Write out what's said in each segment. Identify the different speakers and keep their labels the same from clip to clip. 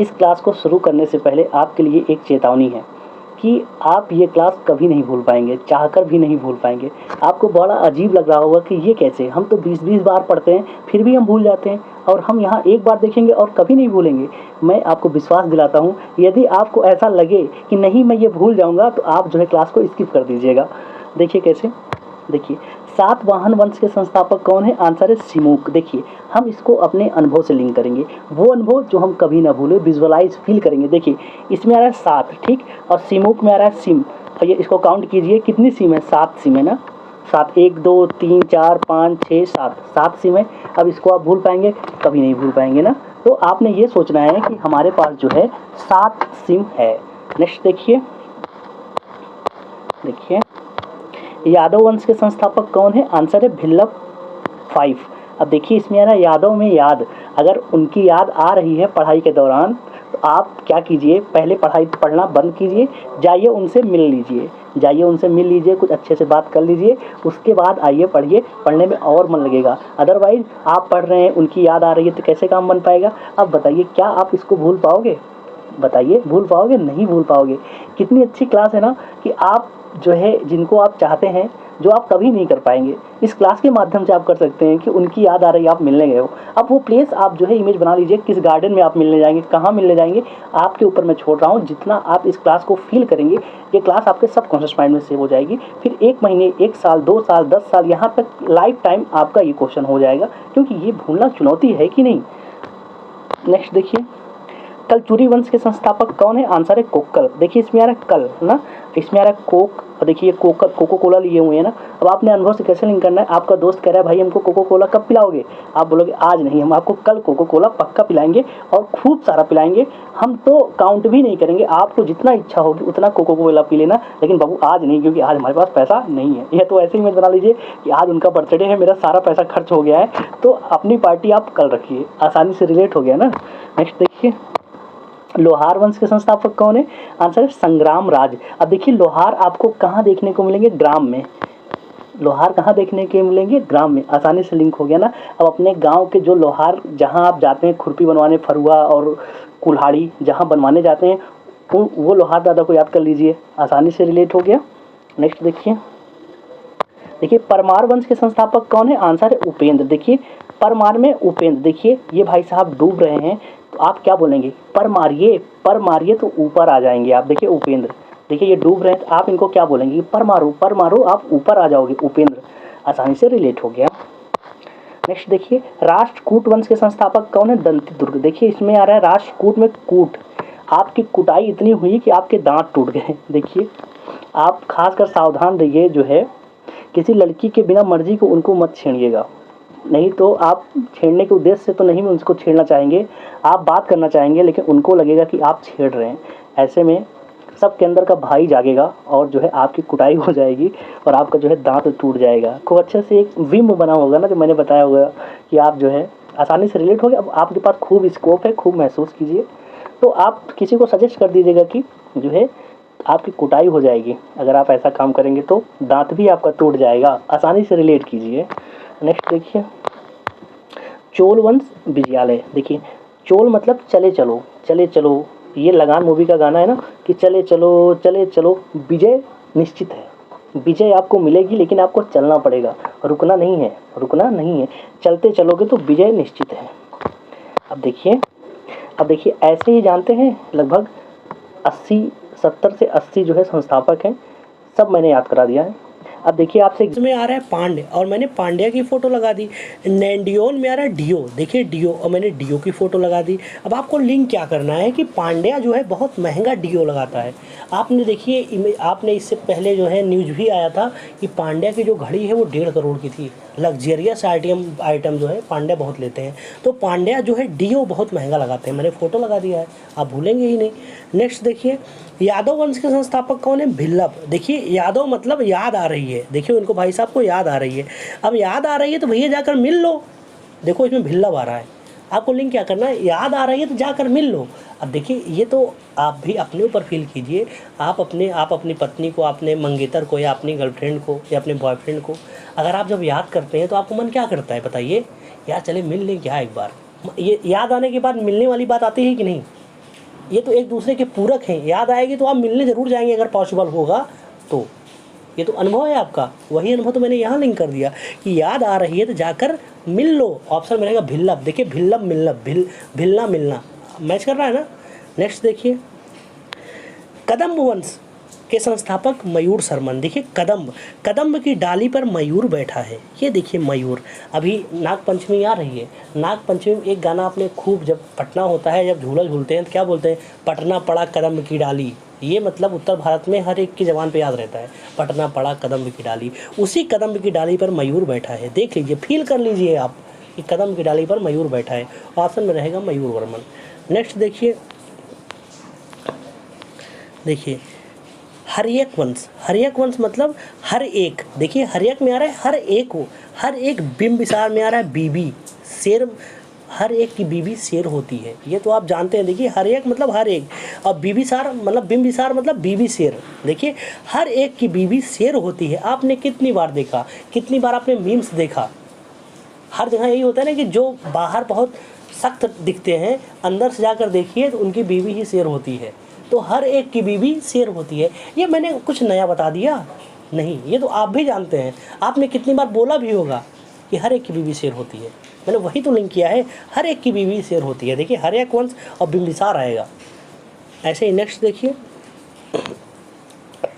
Speaker 1: इस क्लास को शुरू करने से पहले आपके लिए एक चेतावनी है कि आप ये क्लास कभी नहीं भूल पाएंगे, चाहकर भी नहीं भूल पाएंगे। आपको बड़ा अजीब लग रहा होगा कि ये कैसे, हम तो 20-20 बार पढ़ते हैं फिर भी हम भूल जाते हैं, और हम यहाँ एक बार देखेंगे और कभी नहीं भूलेंगे। मैं आपको विश्वास दिलाता हूँ, यदि आपको ऐसा लगे कि नहीं मैं ये भूल जाऊँगा, तो आप जो है क्लास को स्किप कर दीजिएगा। देखिए कैसे, देखिए सातवाहन वंश के संस्थापक कौन है? आंसर है सिमुक। देखिए हम इसको अपने अनुभव से लिंक करेंगे, वो अनुभव जो हम कभी ना भूले, विजुअलाइज फील करेंगे। देखिए इसमें आ रहा है 7, ठीक, और सिमुक में आ रहा है सिम, और ये इसको काउंट कीजिए कितनी सिम है? 7 सिम है ना, 7, 1 2 3 4 5 6 7 सिम है। अब इसको आप भूल पाएंगे? कभी नहीं भूल पाएंगे ना। तो आपने ये सोचना है कि हमारे पास जो है 7 सिम है। नेक्स्ट देखिए, देखिए यादव वंश के संस्थापक कौन है? आंसर है भिल्लभ 5। अब देखिए इसमें आ रहा है यादव में याद, अगर उनकी याद आ रही है पढ़ाई के दौरान, तो आप क्या कीजिए, पहले पढ़ाई पढ़ना बंद कीजिए, जाइए उनसे मिल लीजिए, जाइए उनसे मिल लीजिए, कुछ अच्छे से बात कर लीजिए, उसके बाद आइए पढ़िए, पढ़ने में और मन लगेगा। अदरवाइज़ आप पढ़ रहे हैं, उनकी याद आ रही है, तो कैसे काम बन पाएगा? अब बताइए क्या आप इसको भूल पाओगे? बताइए भूल पाओगे? नहीं भूल पाओगे। कितनी अच्छी क्लास है ना, कि आप जो है जिनको आप चाहते हैं, जो आप कभी नहीं कर पाएंगे, इस क्लास के माध्यम से आप कर सकते हैं। कि उनकी याद आ रही है, आप मिलने गए हो, अब वो प्लेस आप जो है इमेज बना लीजिए, किस गार्डन में आप मिलने जाएंगे, कहाँ मिलने जाएंगे, आपके ऊपर मैं छोड़ रहा हूँ। जितना आप इस क्लास को फील करेंगे, ये क्लास आपके सबकॉन्शियस माइंड में सेव हो जाएगी। फिर 1 महीने, 1 साल, 2 साल, 10 साल, यहाँ तक लाइफ टाइम आपका ये क्वेश्चन हो जाएगा, क्योंकि ये भूलना चुनौती है कि नहीं। नेक्स्ट देखिए, कलचुरी वंश के संस्थापक कौन है? आंसर है कोक्कल। देखिए इसमें आ रहा है कल ना, इसमें आ रहा है कोक, और देखिए कोको कोला लिए हुए हैं ना। अब आपने अनुभव से कैसे लिंक करना है? आपका दोस्त कह रहा है भाई हमको कोको कोला कब पिलाओगे? आप बोलोगे आज नहीं, हम आपको कल कोको कोला पक्का पिलाएंगे, और खूब सारा पिलाएंगे। हम तो काउंट भी नहीं करेंगे, आपको जितना इच्छा होगी उतना कोको कोला पी लेना, लेकिन बाबू आज नहीं, क्योंकि आज हमारे पास पैसा नहीं है। यह तो ऐसे ही मत बना लीजिए कि आज उनका बर्थडे है, मेरा सारा पैसा खर्च हो गया है, तो अपनी पार्टी आप कल रखिए। आसानी से रिलेट हो गया ना। नेक्स्ट देखिए, लोहार वंश के संस्थापक कौन है? आंसर है संग्राम राज। अब देखिए लोहार आपको कहाँ देखने को मिलेंगे? ग्राम में। लोहार कहाँ देखने के मिलेंगे? ग्राम में। आसानी से लिंक हो गया ना। अब अपने गांव के जो लोहार, जहाँ आप जाते हैं खुरपी बनवाने, फरुआ और कुल्हाड़ी जहाँ बनवाने जाते हैं, वो लोहार दादा को याद कर लीजिए, आसानी से रिलेट हो गया। नेक्स्ट देखिए, देखिए परमार वंश के संस्थापक कौन है? आंसर है उपेंद्र। देखिए परमार में उपेंद्र, देखिए ये भाई साहब डूब रहे हैं, तो आप क्या बोलेंगे? पर मारिए, पर मारिए, तो ऊपर आ जाएंगे आप। देखिए उपेंद्र, देखिए ये डूब रहे हैं, तो आप इनको क्या बोलेंगे? पर मारो, आप ऊपर आ जाओगे। उपेंद्र, आसानी से रिलेट हो गया। नेक्स्ट देखिए, राष्ट्रकूट वंश के संस्थापक कौन है? दंतिदुर्ग। देखिए इसमें आ रहा है राष्ट्रकूट में कूट, आपकी कुटाई इतनी हुई कि आपके दांत टूट गए। देखिए आप खासकर सावधान रहिए, जो है किसी लड़की के बिना मर्जी को उनको मत छेड़िएगा, नहीं तो आप छेड़ने के उद्देश्य से तो नहीं में उसको छेड़ना चाहेंगे, आप बात करना चाहेंगे, लेकिन उनको लगेगा कि आप छेड़ रहे हैं। ऐसे में सबके अंदर का भाई जागेगा, और जो है आपकी कुटाई हो जाएगी, और आपका जो है दांत टूट जाएगा। खूब अच्छे से एक विम्ब बना होगा ना, जो मैंने बताया होगा कि आप जो है आसानी से रिलेट हो गया। अब आपके पास खूब स्कोप है, खूब महसूस कीजिए। तो आप किसी को सजेस्ट कर दीजिएगा कि जो है आपकी कुटाई हो जाएगी, अगर आप ऐसा काम करेंगे तो दांत भी आपका टूट जाएगा। आसानी से रिलेट कीजिए। नेक्स्ट देखिए, चोल वंश विजयालय। देखिए चोल मतलब चले चलो, चले चलो, ये लगान मूवी का गाना है ना, कि चले चलो चले चलो, विजय निश्चित है, विजय आपको मिलेगी, लेकिन आपको चलना पड़ेगा, रुकना नहीं है, रुकना नहीं है, चलते चलोगे तो विजय निश्चित है। अब देखिए ऐसे ही जानते हैं लगभग 70 से 80 जो है संस्थापक हैं, सब मैंने याद करा दिया है। अब देखिए आपसे
Speaker 2: इसमें आ रहा है पांडे, और मैंने पांड्या की फ़ोटो लगा दी। नैंडियोल में आ रहा है डियो, देखिए डियो, और मैंने डियो की फ़ोटो लगा दी। अब आपको लिंक क्या करना है कि पांड्या जो है बहुत महंगा डियो लगाता है। आपने देखिए आपने इससे पहले जो है न्यूज़ भी आया था कि पांड्या की जो घड़ी है वो 1.5 करोड़ की थी। लग्जरियस आइटम जो है पांड्या बहुत लेते हैं, तो पांड्या जो है डियो बहुत महंगा लगाते हैं। मैंने फ़ोटो लगा दिया है, आप भूलेंगे ही नहीं। नेक्स्ट देखिए, यादव वंश के संस्थापक कौन है? भिल्लभ। देखिए यादव मतलब याद आ रही है, देखिए उनको भाई साहब को याद आ रही है। अब याद आ रही है तो भैया जाकर मिल लो। देखो इसमें भिल्लभ आ रहा है, आपको लिंक क्या करना है? याद आ रही है तो जाकर मिल लो। अब देखिए ये तो आप भी अपने ऊपर फील कीजिए, आप अपनी पत्नी को, अपने मंगेतर को, या अपनी गर्लफ्रेंड को, या अपने बॉयफ्रेंड को अगर आप जब याद करते हैं तो आपको मन क्या करता है बताइए? यार चले मिल लें क्या एक बार। ये याद आने के बाद मिलने वाली बात आती है कि नहीं? ये तो एक दूसरे के पूरक हैं। याद आएगी तो आप मिलने ज़रूर जाएंगे अगर पॉसिबल होगा तो। ये तो अनुभव है आपका, वही अनुभव तो मैंने यहाँ लिंक कर दिया कि याद आ रही है तो जाकर मिल लो। ऑप्शन मिलेगा भिल्लब। देखिए भिल्लब मिल्लब, भिलना मिलना मैच कर रहा है ना। नेक्स्ट देखिए, कदम्ब वंश के संस्थापक मयूर शर्मन। देखिए कदम्ब की डाली पर मयूर बैठा है। ये देखिए मयूर। अभी नाग पंचमी आ रही है, नाग पंचमी में एक गाना आपने खूब, जब पटना होता है, जब झूला झूलते हैं तो क्या बोलते हैं, पटना पड़ा कदम्ब की डाली। ये मतलब उत्तर भारत में हर एक की ज़बान पे याद रहता है, पटना पड़ा कदम्ब की डाली। उसी कदम्ब की डाली पर मयूर बैठा है। देख लीजिए, फील कर लीजिए आप कि कदम्ब की डाली पर मयूर बैठा है। ऑप्शन में रहेगा मयूर वर्मन। नेक्स्ट देखिए हर्यक वंश मतलब हर एक। देखिए हर्यक में आ रहा है हर एक हो, हर एक। बिंबिसार में आ रहा है बीबी, शेर, हर एक की बीबी शेर होती है। ये तो आप जानते हैं। देखिए हर्यक मतलब हर एक, और बिंबिसार मतलब बीबी शेर। देखिए हर एक की बीबी शेर होती है। आपने कितनी बार देखा, कितनी बार आपने मीम्स देखा, हर जगह यही होता है ना कि जो बाहर बहुत सख्त दिखते हैं, अंदर से जाकर देखिए तो उनकी बीवी ही शेर होती है। तो हर एक की बीवी शेर होती है। ये मैंने कुछ नया बता दिया नहीं, ये तो आप भी जानते हैं। आपने कितनी बार बोला भी होगा कि हर एक की बीवी शेर होती है। मैंने वही तो लिंक किया है, हर एक की बीवी शेर होती है। देखिए हर्यक वंश और बिंबिसार आएगा। ऐसे ही नेक्स्ट देखिए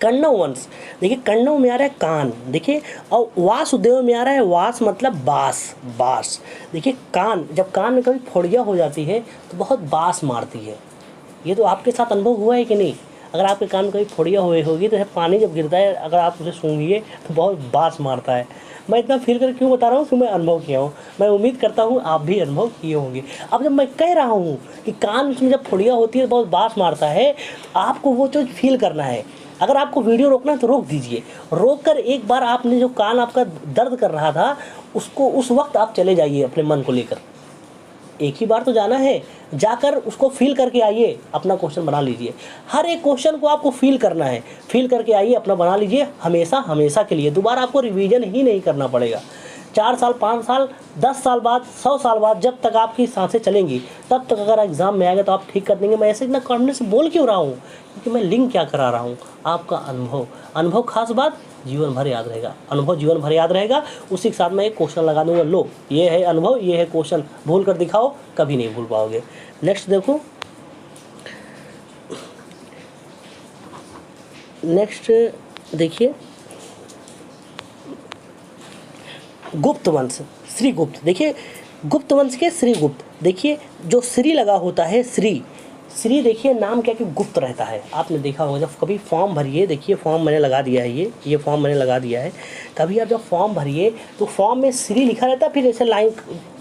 Speaker 2: कण्व वंश। देखिए कण्व में आ रहा है कान। देखिए और वासुदेव में आ रहा है वास मतलब बास। देखिए कान, जब कान में कभी फोड़िया हो जाती है तो बहुत बास मारती है। ये तो आपके साथ अनुभव हुआ है कि नहीं। अगर आपके कान में कभी फोड़िया हुई होगी तो पानी जब गिरता है, अगर आप उसे सूंघिए तो बहुत बास मारता है। मैं इतना फील कर क्यों बता रहा हूँ कि मैं अनुभव किया हूँ। मैं उम्मीद करता हूँ आप भी अनुभव किए होंगे। अब जब मैं कह रहा हूँ कि कान में जब फोड़िया होती है तो बहुत बास मारता है, तो आपको वो चीज़ फील करना है। अगर आपको वीडियो रोकना है तो रोक दीजिए, रोक कर एक बार आपने जो कान आपका दर्द कर रहा था उसको, उस वक्त आप चले जाइए अपने मन को लेकर। एक ही बार तो जाना है, जाकर उसको फील करके आइए, अपना क्वेश्चन बना लीजिए। हर एक क्वेश्चन को आपको फील करना है, फील करके आइए, अपना बना लीजिए हमेशा के लिए। दोबारा आपको रिवीजन ही नहीं करना पड़ेगा। 4 साल, 5 साल, 10 साल बाद, 100 साल बाद, जब तक आपकी सांसें चलेंगी तब तक अगर एग्ज़ाम में आएगा तो आप ठीक कर देंगे। मैं ऐसे इतना कॉन्फिडेंस से बोल क्यों रहा हूँ, क्योंकि मैं लिंक क्या करा रहा हूँ, आपका अनुभव खास बात जीवन भर याद रहेगा। अनुभव जीवन भर याद रहेगा। उसी के साथ मैं एक क्वेश्चन लगा दूंगा, लो ये है अनुभव, ये है क्वेश्चन, भूल कर दिखाओ, कभी नहीं भूल पाओगे। नेक्स्ट देखो, नेक्स्ट देखिए गुप्त वंश, श्रीगुप्त। देखिए गुप्त वंश के श्रीगुप्त। देखिए जो श्री लगा होता है, श्री देखिए नाम क्या कि गुप्त रहता है। आपने देखा होगा जब कभी फॉर्म भरिए, देखिए फॉर्म मैंने लगा दिया है, ये फॉर्म मैंने लगा दिया है। कभी आप जब फॉर्म भरिए तो फॉर्म में श्री लिखा रहता है, फिर ऐसे line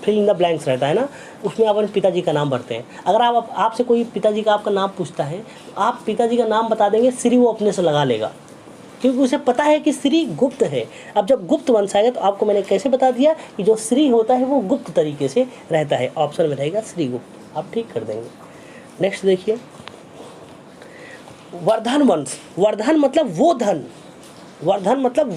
Speaker 2: fill in the blanks रहता है ना, उसमें आप अपने पिताजी का नाम भरते हैं। अगर आप आपसे कोई पिताजी का आपका नाम पूछता है तो आप पिताजी का नाम बता देंगे, श्री वो अपने से लगा लेगा, क्योंकि उसे पता है कि श्री गुप्त है। अब जब गुप्त वंश आएगा तो आपको मैंने कैसे बता दिया कि जो श्री होता है वो गुप्त तरीके से रहता है। ऑप्शन में रहेगा श्रीगुप्त, आप ठीक कर देंगे। नेक्स्ट देखिए वर्धन वंश। वर्धन मतलब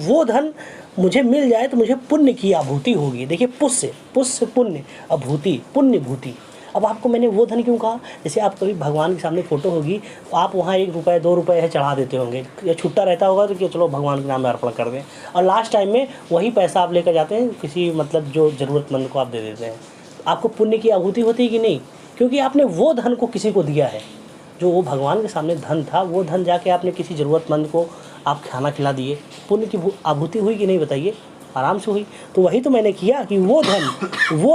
Speaker 2: वो धन मुझे मिल जाए तो मुझे पुण्य की आभूति होगी। देखिए पुष्य पुण्य, अभूति पुण्य भूति। अब आपको मैंने वो धन क्यों कहा, जैसे आप कभी भगवान के सामने फ़ोटो होगी तो आप वहाँ 1 रुपये 2 रुपये है चढ़ा देते होंगे, या छुट्टा रहता होगा तो कि चलो भगवान के नाम में अर्पण कर दें, और लास्ट टाइम में वही पैसा आप लेकर जाते हैं किसी मतलब जो ज़रूरतमंद को आप दे देते हैं। आपको पुण्य की अभूति होती है कि नहीं, क्योंकि आपने वो धन को किसी को दिया है, जो वो भगवान के सामने धन था, वो धन जाके आपने किसी ज़रूरतमंद को आप खाना खिला दिए। पुण्य की अभूति हुई कि नहीं बताइए, आराम से हुई। तो वही तो मैंने किया कि वो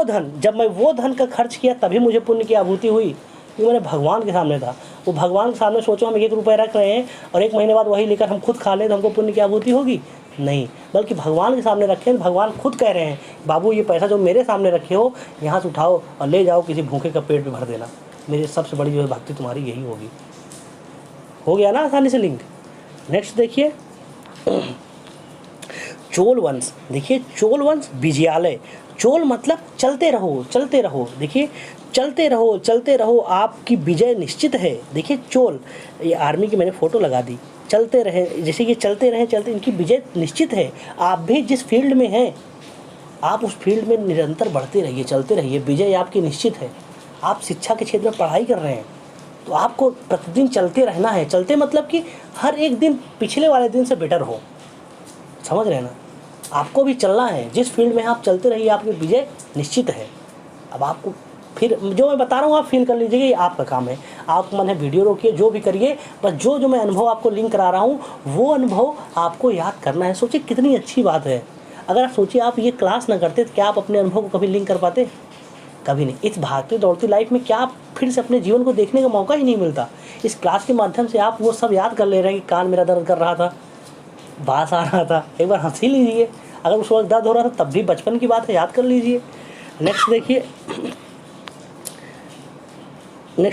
Speaker 2: धन जब मैं वो धन का खर्च किया तभी मुझे पुण्य की अभूति हुई, क्योंकि मैंने भगवान के सामने था। वो भगवान के सामने सोचो हम 1 रुपये रख रहे हैं और 1 महीने बाद वही लेकर हम खुद खा लें तो हमको पुण्य की अभूति होगी नहीं, बल्कि भगवान के सामने रखे हैं, भगवान खुद कह रहे हैं बाबू ये पैसा जो मेरे सामने रखे हो यहाँ से उठाओ और ले जाओ, किसी भूखे का पेट भी भर देना। मेरी सबसे बड़ी जो है भक्ति तुम्हारी यही होगी। हो गया ना आसानी से लिंक। नेक्स्ट देखिए चोल वंश। देखिए चोल वंश विजयालय। चोल मतलब चलते रहो। देखिए चलते रहो आपकी विजय निश्चित है। देखिए चोल, ये आर्मी की मैंने फ़ोटो लगा दी, चलते रहे, जैसे कि चलते इनकी विजय निश्चित है। आप भी जिस फील्ड में हैं आप उस फील्ड में निरंतर बढ़ते रहिए, चलते रहिए, विजय आपकी निश्चित है। आप शिक्षा के क्षेत्र में पढ़ाई कर रहे हैं तो आपको प्रतिदिन चलते रहना है। चलते मतलब कि हर एक दिन पिछले वाले दिन से बेटर हो, समझ रहे हैं ना। आपको भी चलना है, जिस फील्ड में आप चलते रहिए आपकी विजय निश्चित है। अब आपको फिर जो मैं बता रहा हूँ आप फील कर लीजिएगा, ये आपका काम है। आप मैंने वीडियो रोकिए, जो भी करिए, बस जो मैं अनुभव आपको लिंक करा रहा हूँ वो अनुभव आपको याद करना है। सोचिए कितनी अच्छी बात है। अगर आप सोचिए आप ये क्लास ना करते तो क्या आप अपने अनुभव को कभी लिंक कर पाते? कभी नहीं। इस भागती दौड़ती लाइफ में क्या आप फिर से अपने जीवन को देखने का मौका ही नहीं मिलता। इस क्लास के माध्यम से आप वो सब याद कर ले रहे हैं कि कान मेरा दर्द कर रहा था, बास आ रहा था, एक बार हंस ही लीजिए। अगर उस वक्त दर्द हो रहा था तब भी बचपन की बात है, याद कर लीजिए। नेक्स्ट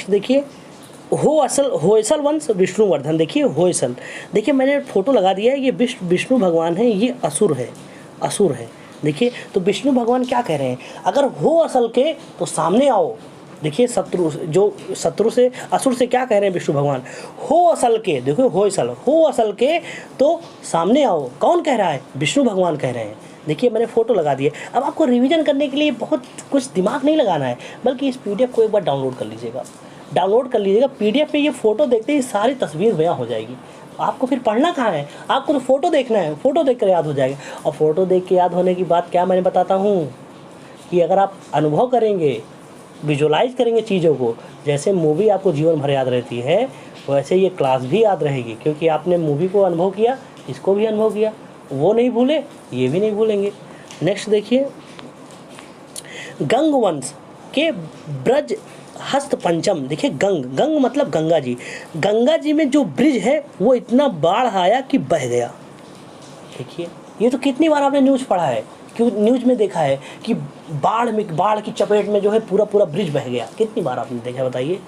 Speaker 2: देखिए होयसल वंश विष्णुवर्धन। देखिए होयसल, देखिए मैंने फोटो लगा दिया है, ये विष्णु भगवान है, ये असुर है। देखिए तो विष्णु भगवान क्या कह रहे हैं, अगर हो असल के तो सामने आओ। देखिए शत्रु से असुर से क्या कह रहे हैं विष्णु भगवान, हो असल के, देखो हो असल के तो सामने आओ। कौन कह रहा है? विष्णु भगवान कह रहे हैं। देखिए मैंने फ़ोटो लगा दी है। अब आपको रिवीजन करने के लिए बहुत कुछ दिमाग नहीं लगाना है, बल्कि इस पीडीएफ को एक बार डाउनलोड कर लीजिएगा। पीडीएफ में ये फ़ोटो देखते ही सारी तस्वीर बयां हो जाएगी। आपको फिर पढ़ना कहाँ है, आपको तो फ़ोटो देखना है, फ़ोटो देख कर याद हो जाएगा। और फ़ोटो देख के याद होने की बात क्या मैंने बताता हूँ कि अगर आप अनुभव करेंगे, विजुलाइज करेंगे चीज़ों को, जैसे मूवी आपको जीवन भर याद रहती है वैसे ये क्लास भी याद रहेगी, क्योंकि आपने मूवी को अनुभव किया, इसको भी अनुभव किया, वो नहीं भूले, ये भी नहीं भूलेंगे। नेक्स्ट देखिए, गंग वंश के ब्रज हस्त पंचम। देखिए गंग मतलब गंगा जी में जो ब्रिज है वो इतना बाढ़ आया कि बह गया। देखिए ये तो कितनी बार आपने न्यूज़ पढ़ा है, क्यों न्यूज़ में देखा है कि बाढ़ की चपेट में जो है पूरा ब्रिज बह गया। कितनी बार आपने देखा बताइए?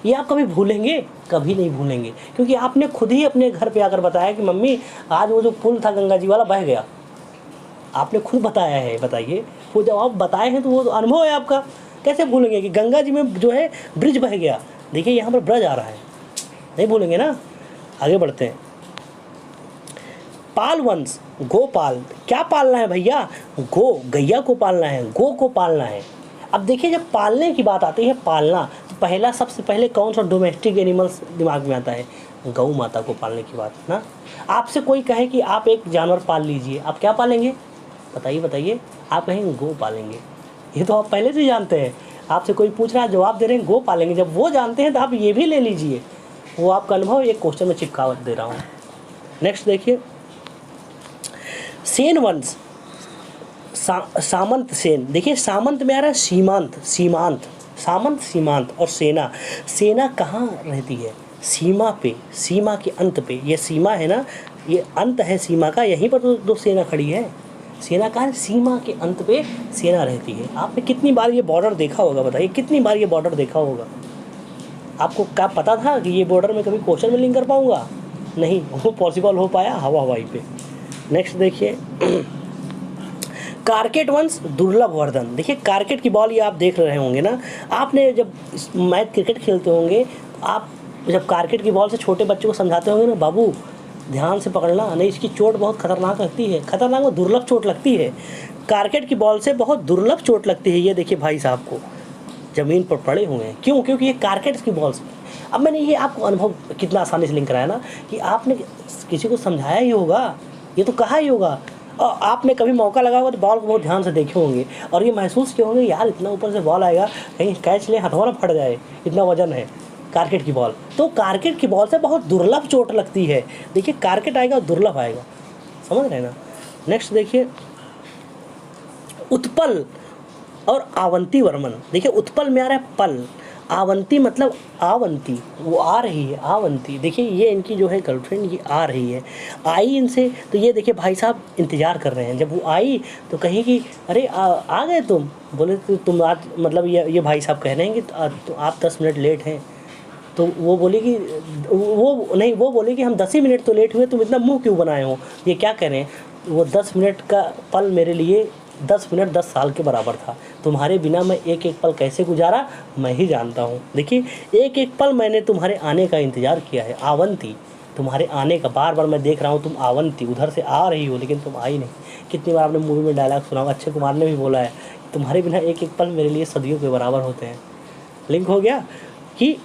Speaker 2: ये आप कभी भूलेंगे? कभी नहीं भूलेंगे, क्योंकि आपने खुद ही अपने घर पे आकर बताया कि मम्मी आज वो जो पुल था गंगा जी वाला बह गया। आपने खुद बताया है। बताइए, वो जब आप बताए हैं तो वो अनुभव है आपका, कैसे भूलेंगे कि गंगा जी में जो है ब्रिज बह गया। देखिए यहाँ पर ब्रज आ रहा है, नहीं भूलेंगे ना। आगे बढ़ते हैं। पाल वंश गोपाल, क्या पालना है भैया? गैया को पालना है, गो को पालना है। अब देखिए जब पालने की बात आती है, पालना, तो पहला सबसे पहले कौन सा डोमेस्टिक एनिमल्स दिमाग में आता है? गौ माता को पालने की बात ना। आपसे कोई कहे कि आप एक जानवर पाल लीजिए, आप क्या पालेंगे? बताइए। आप कहेंगे गो पालेंगे। ये तो आप पहले से जानते हैं। आपसे कोई पूछ रहा है, जवाब दे रहे हैं गो पालेंगे। जब वो जानते हैं तो आप ये भी ले लीजिए, वो आपका अनुभव एक क्वेश्चन में चिपका दे रहा हूँ। नेक्स्ट देखिए, सेन वंश सामंत सेन। देखिए सामंत में आ रहा है सीमांत और सेना कहाँ रहती है? सीमा पे, सीमा के अंत पे। ये सीमा है ना, ये अंत है सीमा का, यहीं पर तो दो सेना खड़ी है। सेना कहाँ है? सीमा के अंत पे सेना रहती है। आपने कितनी बार ये बॉर्डर देखा होगा? बताइए कितनी बार ये बॉर्डर देखा होगा? आपको क्या पता था कि ये बॉर्डर में कभी क्वेश्चन में लिंक कर पाऊंगा? नहीं, वो पॉसिबल हो पाया हवाई पे। नेक्स्ट देखिए, कारकेट वंश दुर्लभ वर्धन। देखिए कारकेट की बॉल ये आप देख रहे होंगे ना, आपने जब मैच क्रिकेट खेलते होंगे तो आप जब कारकेट की बॉल से छोटे बच्चों को समझाते होंगे ना, बाबू ध्यान से पकड़ना, नहीं इसकी चोट बहुत खतरनाक लगती है। खतरनाक वो दुर्लभ चोट लगती है, कारकेट की बॉल से बहुत दुर्लभ चोट लगती है। ये देखिए भाई साहब को ज़मीन पर पड़े हुए हैं, क्यों? क्योंकि ये कारकेट की बॉल से। अब मैंने ये आपको अनुभव कितना आसानी से लिंक कराया ना, कि आपने किसी को समझाया ही होगा, ये तो कहा ही होगा, और आपने कभी मौका लगा होगा तो बॉल को बहुत ध्यान से देखे होंगे और ये महसूस किए होंगे यार इतना ऊपर से बॉल आएगा, कहीं कैच ले हथौड़ा फट जाए, इतना वजन है कारकेट की बॉल। तो कारकेट की बॉल से बहुत दुर्लभ चोट लगती है। देखिए कारकेट आएगा और दुर्लभ आएगा, समझ रहे हैं ना। नेक्स्ट देखिए, उत्पल और आवंती वर्मन। देखिए उत्पल में आ रहा है पल, आवंती मतलब आवंती, वो आ रही है आवंती। देखिए ये इनकी जो है गर्लफ्रेंड, ये आ रही है, आई इनसे। तो ये देखिए भाई साहब इंतज़ार कर रहे हैं, जब वो आई तो कहीं कि अरे आ गए तुम। बोले तो तुम आज मतलब ये भाई साहब कह रहे हैं कि तो आप 10 मिनट लेट हैं। तो वो बोली कि वो बोली कि हम 10 ही मिनट तो लेट हुए, तुम इतना मुँह क्यों बनाए हो? ये क्या कह रहे हैं? वो 10 मिनट का पल मेरे लिए 10 मिनट 10 साल के बराबर था। तुम्हारे बिना मैं एक एक पल कैसे गुजारा मैं ही जानता हूँ। देखिए एक एक पल मैंने तुम्हारे आने का इंतज़ार किया है। आवंती, तुम्हारे आने का बार बार मैं देख रहा हूँ, तुम आवंती उधर से आ रही हो लेकिन तुम आई नहीं। कितनी बार आपने मूवी में डायलॉग सुना होगा, अक्षय कुमार ने भी बोला है, तुम्हारे बिना एक एक पल मेरे लिए सदियों के बराबर होते हैं। लिंक हो गया कि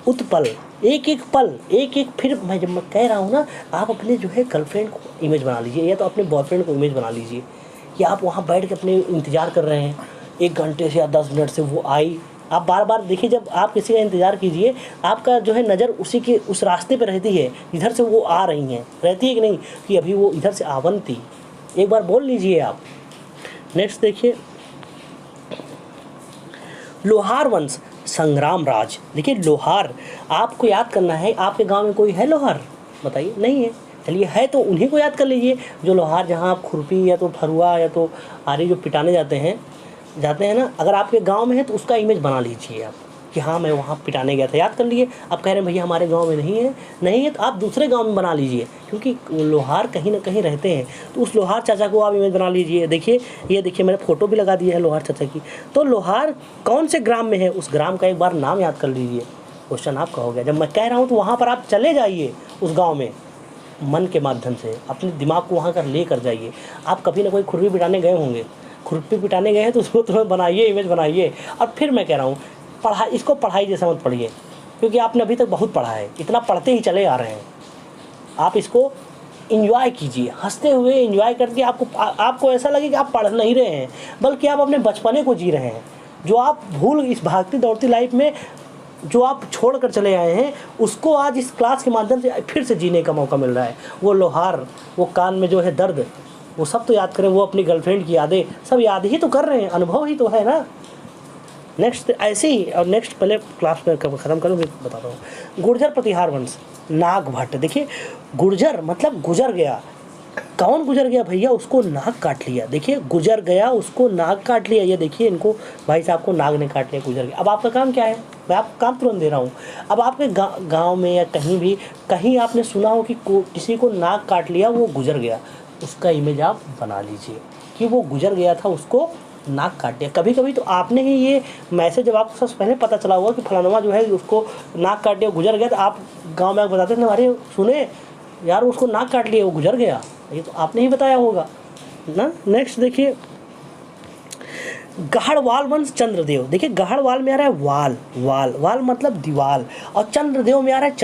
Speaker 2: उत्पल, एक एक पल, एक एक, फिर मैं जब मैं कह रहा हूँ ना, आप अपने जो है गर्लफ्रेंड को इमेज बना लीजिए, या तो अपने बॉयफ्रेंड को इमेज बना लीजिए, कि आप वहाँ बैठ के अपने इंतज़ार कर रहे हैं 1 घंटे से या 10 मिनट से, वो आई। आप बार बार देखिए, जब आप किसी का इंतज़ार कीजिए, आपका जो है नज़र उसी के उस रास्ते पे रहती है, इधर से वो आ रही हैं, रहती है कि नहीं, कि अभी वो इधर से आवंती, एक बार बोल लीजिए आप। नेक्स्ट देखिए, लोहार वंश, संग्राम राज। देखिए लोहार, आपको याद करना है, आपके गांव में कोई है लोहार? बताइए, नहीं है। चलिए है तो उन्हीं को याद कर लीजिए, जो लोहार, जहां आप खुरपी या तो फरुआ या तो आरी जो पिटाने जाते हैं ना, अगर आपके गांव में है तो उसका इमेज बना लीजिए आप, कि हाँ मैं वहाँ पिटाने गया था, याद कर लिए। आप कह रहे हैं भैया हमारे गांव में नहीं है तो आप दूसरे गांव में बना लीजिए, क्योंकि लोहार कहीं ना कहीं रहते हैं, तो उस लोहार चाचा को आप इमेज बना लीजिए। देखिए, ये देखिए मैंने फ़ोटो भी लगा दिया है लोहार चाचा की। तो लोहार कौन से ग्राम में है, उस ग्राम का एक बार नाम याद कर लीजिए, क्वेश्चन आपका हो गया। जब मैं कह रहा हूँ तो वहाँ पर आप चले जाइए, उस गाँव में मन के माध्यम से अपने दिमाग को वहाँ कर ले कर जाइए। आप कभी ना कोई खुरपी पिटाने गए होंगे, खुरपी पिटाने गए हैं तो उसको तुम्हें बनाइए, इमेज बनाइए। और फिर मैं कह रहा हूँ, इसको पढ़ाई जैसा मत पढ़िए, क्योंकि आपने अभी तक बहुत पढ़ा है, इतना पढ़ते ही चले आ रहे हैं। आप इसको एंजॉय कीजिए, हंसते हुए एंजॉय करके, आपको ऐसा लगे कि आप पढ़ नहीं रहे हैं, बल्कि आप अपने बचपने को जी रहे हैं, जो आप भूल, इस भागती दौड़ती लाइफ में जो आप छोड़ कर चले आए हैं, उसको आज इस क्लास के माध्यम से फिर से जीने का मौका मिल रहा है। वो लोहार, वो कान में जो है दर्द, वो सब तो याद करें, वो अपनी गर्लफ्रेंड की यादें सब याद ही तो कर रहे हैं, अनुभव ही तो है ना। नेक्स्ट ऐसे ही, और नेक्स्ट पहले क्लास में ख़त्म करूँ बताता हूँ। गुर्जर प्रतिहार वंश, नाग भट्ट। देखिए गुर्जर मतलब गुजर गया, कौन गुजर गया भैया, उसको नाग काट लिया। देखिए गुजर गया, उसको नाग काट लिया। ये देखिए, इनको भाई साहब को नाग ने काट लिया, गुजर गया। अब आपका काम क्या है, मैं आपको काम तुरंत दे रहा हूँ। अब आपके गाँव में या कहीं भी, कहीं आपने सुना हो कि किसी को नाग काट लिया, वो गुजर गया, उसका इमेज आप बना लीजिए कि वो गुजर गया था, उसको नाक काट दिया। कभी कभी तो आपने ही ये मैसेज, जब आपको सबसे पहले पता चला हुआ कि फलाना जो है उसको नाक काट दिया, गुजर गया, तो आप गांव में बताते थे, अरे सुने यार उसको नाक काट लिया, वो गुजर गया। ये तो आपने ही बताया होगा ना। नेक्स्ट देखिए, गहड़वाल वंश चंद्रदेव। देखिए गहड़वाल में आ रहा है वाल, वाल मतलब दीवाल, और चंद्रदेव में आ रहा है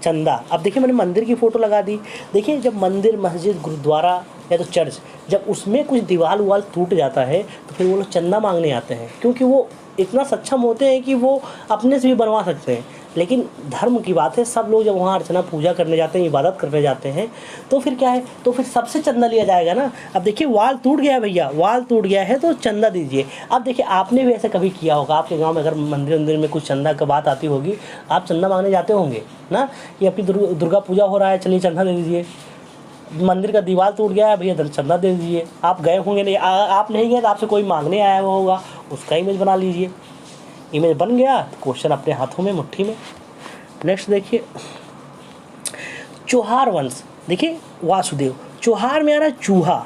Speaker 2: चंदा। अब देखिए मैंने मंदिर की फ़ोटो लगा दी। देखिए जब मंदिर, मस्जिद, गुरुद्वारा या तो चर्च, जब उसमें कुछ दीवार उवाल टूट जाता है तो फिर वो लोग चंदा मांगने आते हैं, क्योंकि वो इतना सक्षम होते हैं कि वो अपने से भी बनवा सकते हैं। लेकिन धर्म की बात है, सब लोग जब वहाँ अर्चना पूजा करने जाते हैं, इबादत करने जाते हैं, तो फिर क्या है, तो फिर सबसे चंदा लिया जाएगा ना। अब देखिए वाल टूट गया है भैया, वाल टूट गया है तो चंदा दीजिए। अब देखिए आपने भी ऐसा कभी किया होगा, आपके गांव में अगर मंदिर में कुछ चंदा का बात आती होगी, आप चंदा मांगने जाते होंगे ना, कि आपकी दुर्गा पूजा हो रहा है, चलिए चंदा दे दीजिए। मंदिर का दीवार टूट गया है भैया, चंदा दे दीजिए। आप गए होंगे नहीं, आप नहीं गए तो आपसे कोई मांगने आया हुआ होगा, उसका इमेज बना लीजिए। इमेज बन गया तो क्वेश्चन अपने हाथों में, मुट्ठी में। नेक्स्ट देखिए, चौहार वंश। देखिए वासुदेव, चौहार में आ रहा है चूहा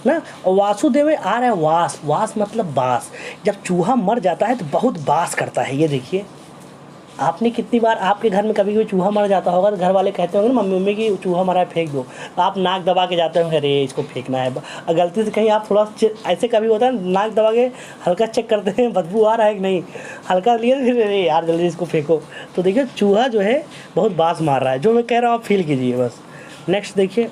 Speaker 2: ना, और वासुदेव में आ रहा है वास मतलब बास। जब चूहा मर जाता है तो बहुत बास करता है। ये देखिए, आपने कितनी बार आपके घर में कभी कोई चूहा मर जाता होगा तो घर वाले कहते होंगे ना, मम्मी की चूहा मरा है फेंक दो, तो आप नाक दबा के जाते होंगे, अरे इसको फेंकना है। गलती से कहीं आप थोड़ा ऐसे कभी होता है, नाक दबा के हल्का चेक करते हैं बदबू आ रहा है कि नहीं, हल्का लिए फिर अरे यार जल्दी इसको फेंको। तो देखिए चूहा जो है बहुत बास मार रहा है, जो मैं कह रहा हूँ आप फील कीजिए बस। नेक्स्ट देखिए,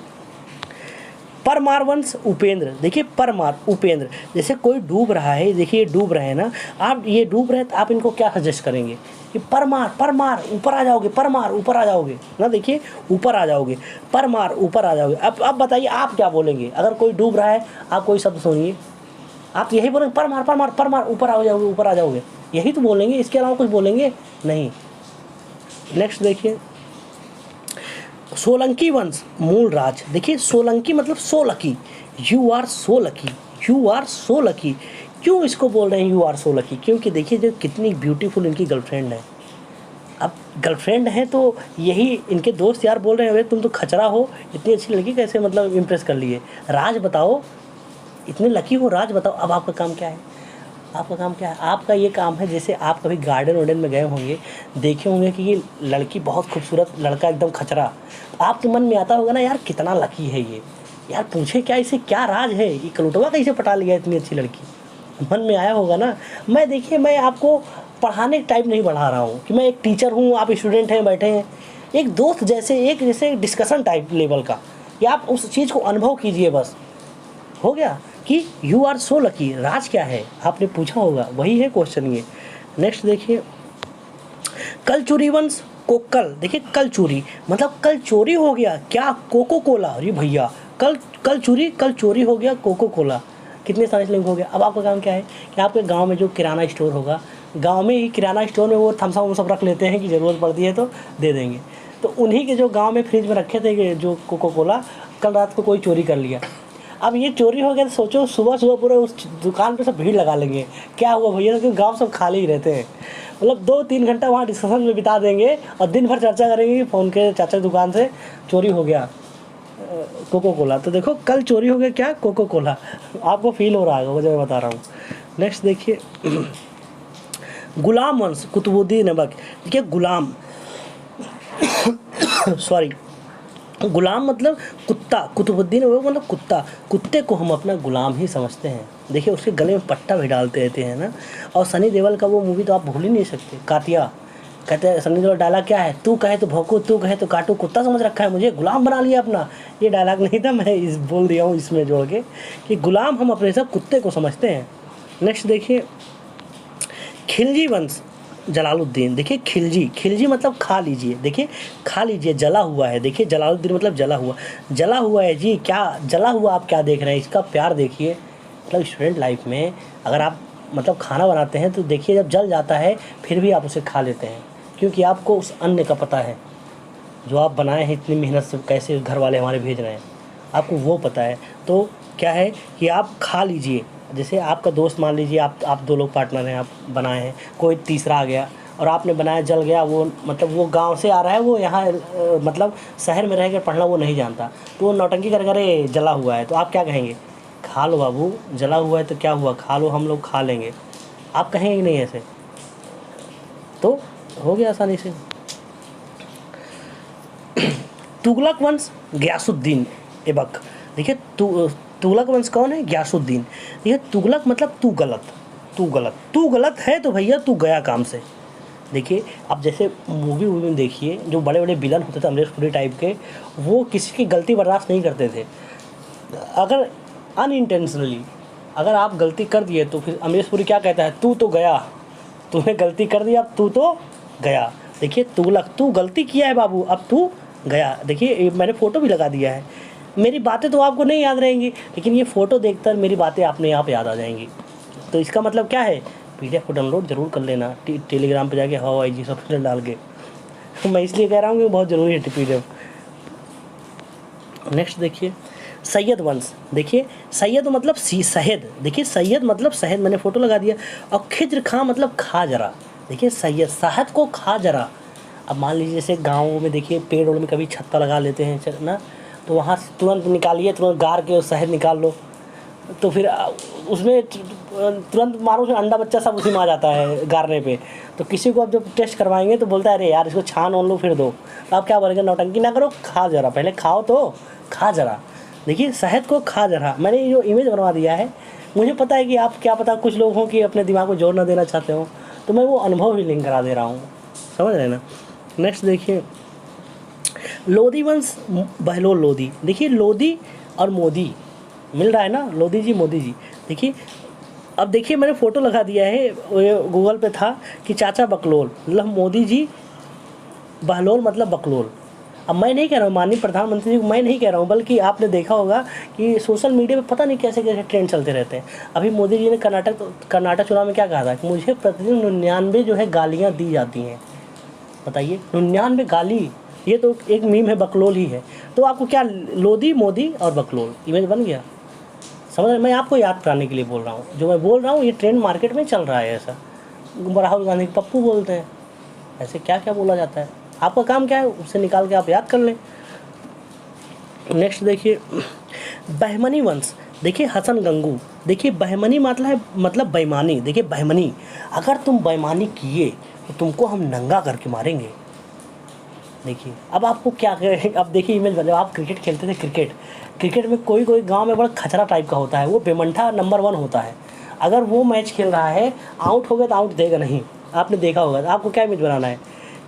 Speaker 2: परमार वंश उपेंद्र। देखिए परमार उपेंद्र, जैसे कोई डूब रहा है, देखिए डूब रहे हैं ना आप, ये डूब रहे हैं तो आप इनको क्या सजेस्ट करेंगे कि परमार ऊपर आ जाओगे, परमार ऊपर आ जाओगे ना। देखिए ऊपर आ जाओगे, परमार ऊपर आ जाओगे। अब बताइए आप क्या बोलेंगे, अगर कोई डूब रहा है, आप कोई शब्द सुनिए, आप यही बोलेंगे परमार ऊपर आ जाओगे, ऊपर आ जाओगे, यही तो बोलेंगे, इसके अलावा कुछ बोलेंगे नहीं। नेक्स्ट देखिए, सोलंकी वंश मूल राज। देखिए सोलंकी मतलब so lucky, you are so lucky, you are so lucky. क्यों इसको बोल रहे हैं यू आर सो लकी, क्योंकि देखिए जो कितनी ब्यूटीफुल इनकी गर्लफ्रेंड है। अब गर्लफ्रेंड है तो यही इनके दोस्त यार बोल रहे हैं, अरे तुम तो खचरा हो, इतनी अच्छी लड़की कैसे मतलब इम्प्रेस कर लिए, राज बताओ, इतने लकी हो, राज बताओ। अब आपका काम क्या है, आपका काम क्या है, आपका ये काम है, जैसे आप कभी गार्डन वार्डन में गए होंगे, देखे होंगे कि ये लड़की बहुत खूबसूरत, लड़का एकदम खचरा, आपके मन में आता होगा ना यार कितना लकी है ये, यार पूछे क्या इसे क्या राज है, ये कलुटवा कैसे पटा लिया इतनी अच्छी लड़की, मन में आया होगा ना। मैं देखिए मैं आपको पढ़ाने टाइप नहीं पढ़ा रहा हूँ कि मैं एक टीचर हूँ, आप स्टूडेंट हैं बैठे हैं, एक दोस्त जैसे, एक जैसे डिस्कशन टाइप लेवल का, कि आप उस चीज़ को अनुभव कीजिए, बस हो गया। कि यू आर सो लकी, राज क्या है आपने पूछा होगा, वही है क्वेश्चन ये। नेक्स्ट देखिए, कल चोरी वंश को कल, देखिए कल चोरी मतलब कल चोरी हो गया क्या, कोको कोला, अरे भैया कल चोरी हो गया कोको कोला, कितने सारे लिंक हो गया। अब आपका काम क्या है कि आपके गांव में जो किराना स्टोर होगा, गांव में ही किराना स्टोर में वो थम्स अप सब रख लेते हैं कि ज़रूरत पड़ती है तो दे देंगे, तो उन्हीं के जो गांव में फ्रिज में रखे थे जो कोको कोला, कल रात को कोई चोरी कर लिया। अब ये चोरी हो गया तो सोचो सुबह सुबह पूरा उस दुकान पे सब भीड़ लगा लेंगे, क्या हुआ भैया, क्योंकि गांव सब खाली ही रहते हैं, मतलब 2-3 घंटा वहाँ डिस्कशन में बिता देंगे और दिन भर चर्चा करेंगे कि फ़ोन के चाचा दुकान से चोरी हो गया कोको कोला। तो देखो कल चोरी हो गया क्या, कोको कोला, आपको फील हो रहा है वो जो मैं बता रहा हूँ। नेक्स्ट देखिए, गुलाम वंश कुतुबुद्दीन ऐबक, देखिए गुलाम सॉरी गुलाम मतलब कुत्ता, कुतुबुद्दीन ऐबक मतलब कुत्ता, कुत्ते को हम अपना गुलाम ही समझते हैं। देखिए उसके गले में पट्टा भी डालते रहते हैं ना। और सनी देओल का वो मूवी तो आप भूल ही नहीं सकते, कातिया, कहते हैं सनी देओल डायलॉग क्या है, तू कहे तो भौंकू, तू कहे तो काटू, कुत्ता समझ रखा है मुझे, गुलाम बना लिया अपना। ये डायलॉग नहीं था, मैं इस बोल दिया हूँ इसमें जोड़ के कि गुलाम हम अपने सब कुत्ते को समझते हैं। नेक्स्ट देखिए, खिलजी वंश जलालुद्दीन, देखिए खिलजी मतलब खा लीजिए, देखिए खा लीजिए, जला हुआ है, देखिए जलालुद्दीन मतलब जला हुआ है जी, क्या जला हुआ आप क्या देख रहे हैं, इसका प्यार देखिए। मतलब स्टूडेंट लाइफ में अगर आप मतलब खाना बनाते हैं तो देखिए जब जल जाता है फिर भी आप उसे खा लेते हैं, क्योंकि आपको उस अन्न का पता है जो आप बनाए हैं इतनी मेहनत से, कैसे घर वाले हमारे भेज रहे हैं, आपको वो पता है। तो क्या है कि आप खा लीजिए। जैसे आपका दोस्त, मान लीजिए आप 2 लोग पार्टनर हैं, आप बनाए हैं, कोई तीसरा आ गया और आपने बनाया, जल गया, वो मतलब वो गांव से आ रहा है, वो यहाँ मतलब शहर में रह कर पढ़ना वो नहीं जानता, तो वो नौटंकी कर करे जला हुआ है, तो आप क्या कहेंगे, खा लो बाबू, जला हुआ है तो क्या हुआ, खा लो, हम लोग खा लेंगे, आप कहेंगे कि नहीं ऐसे, तो हो गया आसानी से। तुगलक वंश गयासुद्दीन ऐबक, देखिए तुगलक वंश कौन है, गयासुद्दीन। देखिए तुगलक मतलब तू गलत है तो भैया तू गया काम से। देखिए अब जैसे मूवी में देखिए जो बड़े बड़े विलन होते थे अमरीश पुरी टाइप के, वो किसी की गलती बर्दाश्त नहीं करते थे। अगर अनइंटेंशनली अगर आप गलती कर दिए तो फिर अमरीश पुरी क्या कहता है, तू तो गया, तूने गलती कर दी, अब तू तो गया। देखिए तुगलक, तू गलती किया है बाबू, अब तू गया। देखिए मैंने फ़ोटो भी लगा दिया है, मेरी बातें तो आपको नहीं याद रहेंगी, लेकिन ये फ़ोटो देखकर मेरी बातें अपने आप याद आ जाएंगी। तो इसका मतलब क्या है, PDF को डाउनलोड ज़रूर कर लेना, टेलीग्राम पे जाके हाउ आई जी सब डाल के। मैं इसलिए कह रहा हूँ कि बहुत ज़रूरी है PDF। नेक्स्ट देखिए, सैयद वंश, देखिए सैयद मतलब शहद, देखिए सैयद मतलब शहद, मैंने फ़ोटो लगा दिया। और खिज्र खां मतलब खा जरा, देखिए सैयद शहद को खा जरा। अब मान लीजिए जैसे गाँव में देखिए पेड़ में कभी छत्ता लगा लेते हैं ना, तो वहाँ से तुरंत निकालिए, तुरंत गार के शहद निकाल लो, तो फिर उसमें तुरंत मारो, फिर अंडा बच्चा सब उसी में आ जाता है गारने पे। तो किसी को आप जब टेस्ट करवाएंगे तो बोलता है अरे यार इसको छान ओन लो फिर दो, तो आप क्या बोलेंगे, नौटंकी ना करो, खा जरा, पहले खाओ तो खा जरा। देखिए शहद को खा जरा, मैंने ये जो इमेज बनवा दिया है, मुझे पता है कि आप क्या पता कुछ लोग हों कि अपने दिमाग को जोर ना देना चाहते हो, तो मैं वो अनुभव ही लिंक करा दे रहा हूँ, समझ रहे ना। नेक्स्ट देखिए, लोधी वंश बहलोल लोधी, देखिए लोधी और मोदी मिल रहा है ना, लोधी जी मोदी जी। देखिए अब देखिए मैंने फ़ोटो लगा दिया है, गूगल पे था कि चाचा बकलोल मतलब मोदी जी, बहलोल मतलब बकलोल। अब मैं नहीं कह रहा हूँ माननीय प्रधानमंत्री जी को, मैं नहीं कह रहा हूँ, बल्कि आपने देखा होगा कि सोशल मीडिया पे पता नहीं कैसे कैसे ट्रेंड चलते रहते हैं। अभी मोदी जी ने कर्नाटक चुनाव में क्या कहा था कि मुझे प्रतिदिन 99 जो है गालियाँ दी जाती हैं। बताइए 99 गाली, ये तो एक मीम है, बकलोल ही है। तो आपको क्या, लोधी मोदी और बकलोल इमेज बन गया, समझ रहे। मैं आपको याद कराने के लिए बोल रहा हूँ, जो मैं बोल रहा हूँ ये ट्रेंड मार्केट में चल रहा है। ऐसा राहुल गांधी को पप्पू बोलते हैं, ऐसे क्या क्या बोला जाता है। आपका काम क्या है, उससे निकाल के आप याद कर लें। नेक्स्ट देखिए, बहमनी वंश, देखिए हसन गंगू, देखिए बहमनी मतलब बेईमानी। देखिए बहमनी, अगर तुम बेईमानी किए तो तुमको हम नंगा करके मारेंगे। देखिए अब आपको क्या करें, अब देखिए इमेज बने, आप क्रिकेट खेलते थे, क्रिकेट में कोई गांव में बड़ा खचरा टाइप का होता है, वो बेमंठा नंबर 1 होता है। अगर वो मैच खेल रहा है, आउट हो गया तो आउट देगा नहीं, आपने देखा होगा। तो आपको क्या इमेज बनाना है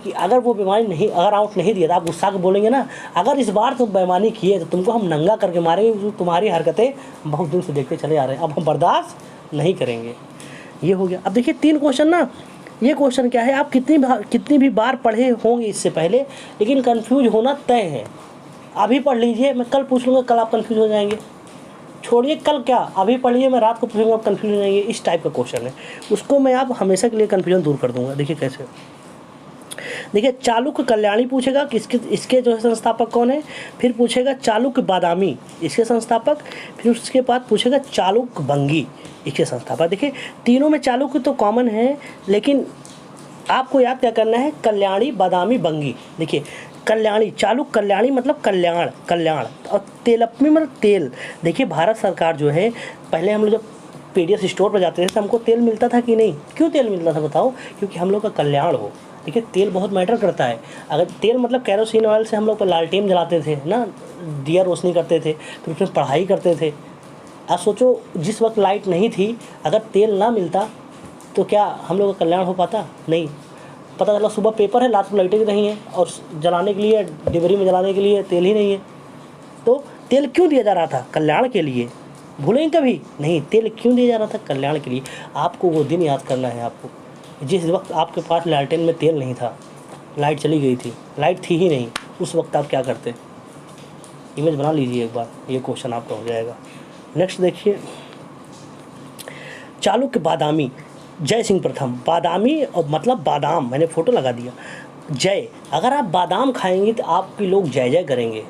Speaker 2: कि अगर वो बेईमानी नहीं, अगर आउट नहीं दिया तो आप गुस्सा के बोलेंगे ना, अगर इस बार तुम बेईमानी किए तो तुमको हम नंगा करके मारेंगे, क्योंकि तुम्हारी हरकतें बहुत दिन से देखते चले आ रहे हैं, अब हम बर्दाश्त नहीं करेंगे। ये हो गया। अब देखिए 3 क्वेश्चन ना, ये क्वेश्चन क्या है, आप कितनी भी बार पढ़े होंगे इससे पहले, लेकिन कन्फ्यूज होना तय है। अभी पढ़ लीजिए, मैं कल पूछ लूँगा, कल आप कन्फ्यूज हो जाएंगे। छोड़िए कल क्या, अभी पढ़िए, मैं रात को पूछूंगा, आप कन्फ्यूज हो जाएंगे। इस टाइप का क्वेश्चन है, उसको मैं आप हमेशा के लिए कन्फ्यूजन दूर कर दूंगा। देखिए कैसे, देखिए चालुक्य कल्याणी पूछेगा कि इसके जो है संस्थापक कौन है, फिर पूछेगा चालुक्य बादामी इसके संस्थापक, फिर उसके बाद पूछेगा चालुक्य बंगी इसके संस्थापक। देखिए तीनों में चालुक्य तो कॉमन है, लेकिन आपको याद क्या करना है, कल्याणी बादामी बंगी। देखिए कल्याणी, चालुक्य कल्याणी मतलब कल्याण, और तेलप्पी मतलब तेल। देखिए भारत सरकार जो है, पहले हम लोग जब पीडीएस स्टोर पर जाते थे तो हमको तेल मिलता था कि नहीं, क्यों तेल मिलता था बताओ, क्योंकि हम लोग का कल्याण हो। देखिए तेल बहुत मैटर करता है। अगर तेल मतलब कैरोसिन ऑयल से हम लोग लालटेन जलाते थे ना, दिया रोशनी करते थे, फिर उसमें पढ़ाई करते थे। आप सोचो जिस वक्त लाइट नहीं थी, अगर तेल ना मिलता तो क्या हम लोग का कल्याण हो पाता, नहीं। पता चला सुबह पेपर है, रात को लाइटें नहीं हैं, और जलाने के लिए, डिबरी में जलाने के लिए तेल ही नहीं है। तो तेल क्यों दिया जा रहा था, कल्याण के लिए। भूलेंगे कभी नहीं, तेल क्यों दिया जा रहा था, कल्याण के लिए। आपको वो दिन याद करना है, आपको जिस वक्त आपके पास लालटेन में तेल नहीं था, लाइट चली गई थी, लाइट थी ही नहीं, उस वक्त आप क्या करते। इमेज बना लीजिए एक बार, ये क्वेश्चन आपका हो जाएगा। नेक्स्ट देखिए, चालुक्य बादामी जय सिंह प्रथम। बादामी और मतलब बादाम, मैंने फोटो लगा दिया। जय, अगर आप बादाम खाएंगे तो आपके लोग जय जय करेंगे।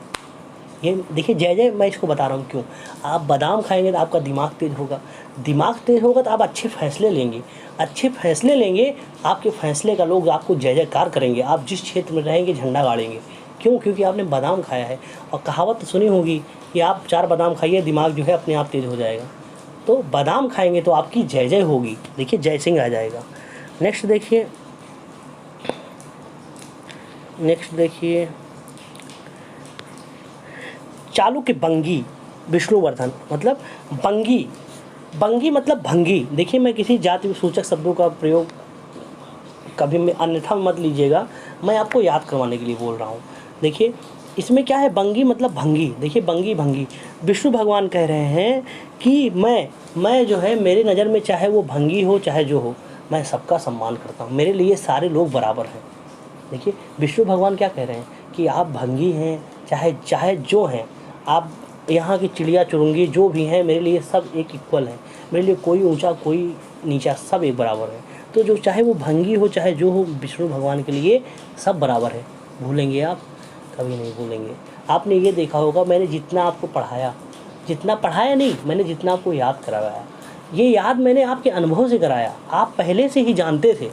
Speaker 2: ये देखिए जय जय, मैं इसको बता रहा हूँ क्यों। आप बादाम खाएंगे तो आपका दिमाग तेज होगा, दिमाग तेज होगा तो आप अच्छे फैसले लेंगे, अच्छे फैसले लेंगे, आपके फैसले का लोग आपको जय जयकार करेंगे। आप जिस क्षेत्र में रहेंगे झंडा गाड़ेंगे, क्यों, क्योंकि आपने बादाम खाया है। और कहावत सुनी होगी कि आप 4 बादाम खाइए, दिमाग जो है अपने आप तेज हो जाएगा। तो बादाम खाएंगे तो आपकी जय जय होगी। देखिए जय सिंह आ जाएगा। नेक्स्ट देखिए, चालुक्य बंगी विष्णुवर्धन मतलब बंगी मतलब भंगी। देखिए मैं किसी जाति सूचक शब्दों का प्रयोग कभी में अन्यथा मत लीजिएगा, मैं आपको याद करवाने के लिए बोल रहा हूँ। देखिए इसमें क्या है, बंगी मतलब भंगी। देखिए भंगी विष्णु भगवान कह रहे हैं कि मैं जो है, मेरी नज़र में चाहे वो भंगी हो चाहे जो हो, मैं सबका सम्मान करता हूँ, मेरे लिए सारे लोग बराबर हैं। देखिए विष्णु भगवान क्या कह रहे हैं कि आप भंगी हैं चाहे जो हैं, आप यहाँ की चिड़िया चुरुंगी जो भी हैं, मेरे लिए सब एक इक्वल है, मेरे लिए कोई ऊंचा कोई नीचा, सब एक बराबर है। तो जो चाहे वो भंगी हो चाहे जो हो, विष्णु भगवान के लिए सब बराबर है। भूलेंगे आप, कभी नहीं भूलेंगे। आपने ये देखा होगा, मैंने जितना आपको पढ़ाया, जितना पढ़ाया नहीं, मैंने जितना आपको याद करवाया, ये याद मैंने आपके अनुभव से कराया। आप पहले से ही जानते थे,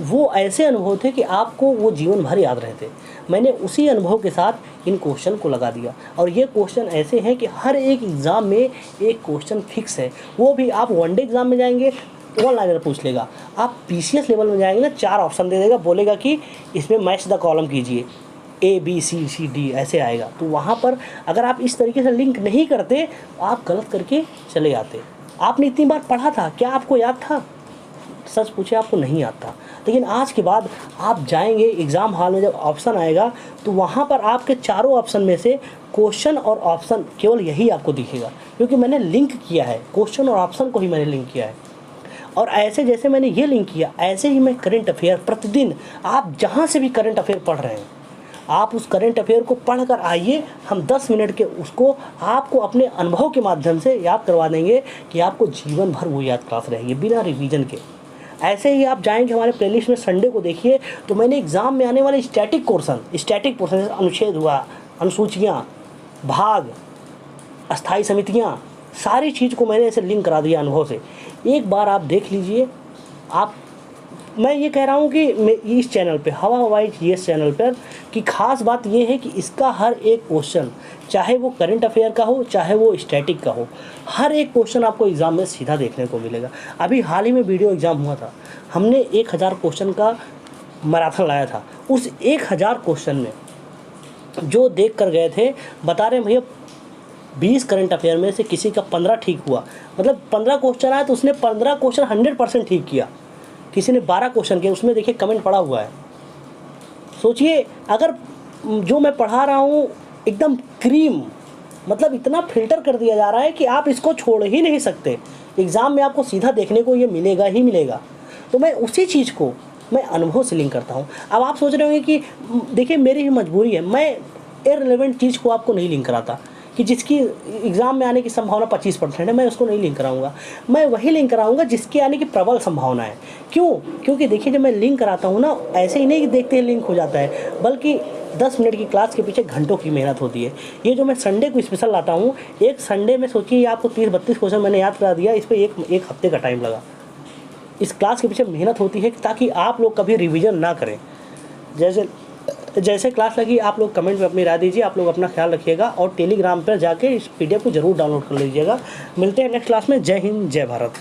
Speaker 2: वो ऐसे अनुभव थे कि आपको वो जीवन भर याद रहते। मैंने उसी अनुभव के साथ इन क्वेश्चन को लगा दिया, और ये क्वेश्चन ऐसे हैं कि हर एक एग्ज़ाम में एक क्वेश्चन फिक्स है। वो भी आप वनडे एग्ज़ाम में जाएंगे, वन लाइनर पूछ लेगा। आप पीसीएस लेवल में जाएंगे ना, 4 ऑप्शन दे देगा, बोलेगा कि इसमें मैच द कॉलम कीजिए, ABCD ऐसे आएगा। तो वहाँ पर अगर आप इस तरीके से लिंक नहीं करते, आप गलत करके चले जाते। आपने इतनी बार पढ़ा था, क्या आपको याद था? सच पूछे आपको नहीं याद था। लेकिन आज के बाद आप जाएंगे एग्ज़ाम हॉल में, जब ऑप्शन आएगा तो वहाँ पर आपके चारों ऑप्शन में से क्वेश्चन और ऑप्शन केवल यही आपको दिखेगा, क्योंकि मैंने लिंक किया है, क्वेश्चन और ऑप्शन को ही मैंने लिंक किया है। और ऐसे जैसे मैंने ये लिंक किया, ऐसे ही मैं करंट अफेयर प्रतिदिन, आप जहाँ से भी करंट अफेयर पढ़ रहे हैं, आप उस करंट अफेयर को पढ़ कर आइए। हम 10 मिनट के उसको आपको अपने अनुभव के माध्यम से याद करवा देंगे कि आपको जीवन भर वो याद क्लास रहेगी बिना रिवीजन के। ऐसे ही आप जाएंगे हमारे प्लेलिस्ट में, संडे को देखिए, तो मैंने एग्ज़ाम में आने वाले स्टैटिक पोर्शन जैसे अनुच्छेद हुआ, अनुसूचियाँ, भाग, अस्थाई समितियाँ, सारी चीज़ को मैंने ऐसे लिंक करा दिया अनुभव से। एक बार आप देख लीजिए। आप, मैं ये कह रहा हूँ कि इस चैनल पे, हवा हवाई जीएस चैनल पर, कि ख़ास बात ये है कि इसका हर एक क्वेश्चन, चाहे वो करंट अफेयर का हो चाहे वो स्टैटिक का हो, हर एक क्वेश्चन आपको एग्ज़ाम में सीधा देखने को मिलेगा। अभी हाल ही में वीडियो एग्ज़ाम हुआ था, हमने 1000 क्वेश्चन का मैराथन लाया था। उस 1000 क्वेश्चन में जो देख कर गए थे, बता रहे हैं भैया 20 करंट अफेयर में से किसी का 15 ठीक हुआ। मतलब 15 क्वेश्चन आया तो उसने 15 क्वेश्चन 100% ठीक किया। किसी ने 12 क्वेश्चन किए, उसमें देखिए कमेंट पड़ा हुआ है। सोचिए अगर जो मैं पढ़ा रहा हूँ एकदम क्रीम, मतलब इतना फिल्टर कर दिया जा रहा है कि आप इसको छोड़ ही नहीं सकते, एग्ज़ाम में आपको सीधा देखने को ये मिलेगा ही मिलेगा। तो मैं उसी चीज़ को मैं अनुभव से लिंक करता हूँ। अब आप सोच रहे होंगे कि देखिए मेरी ही मजबूरी है, मैं इररिलेवेंट चीज़ को आपको नहीं लिंक कराता कि जिसकी एग्ज़ाम में आने की संभावना 25% है, मैं उसको नहीं लिंक कराऊंगा। मैं वही लिंक कराऊंगा जिसके आने की प्रबल संभावना है। क्यों? क्योंकि देखिए जब मैं लिंक कराता हूँ ना, ऐसे ही नहीं कि देखते ही लिंक हो जाता है, बल्कि 10 मिनट की क्लास के पीछे घंटों की मेहनत होती है। ये जो मैं संडे को स्पेशल लाता हूँ, एक संडे में सोचिए आपको 30-32 क्वेश्चन मैंने याद करा दिया, इस पर एक हफ्ते का टाइम लगा। इस क्लास के पीछे मेहनत होती है ताकि आप लोग कभी रिवीजन ना करें। जैसे क्लास लगी आप लोग कमेंट में अपनी राय दीजिए। आप लोग अपना ख्याल रखिएगा और टेलीग्राम पर जाके इस PDF को ज़रूर डाउनलोड कर लीजिएगा। मिलते हैं नेक्स्ट क्लास में। जय हिंद, जय भारत।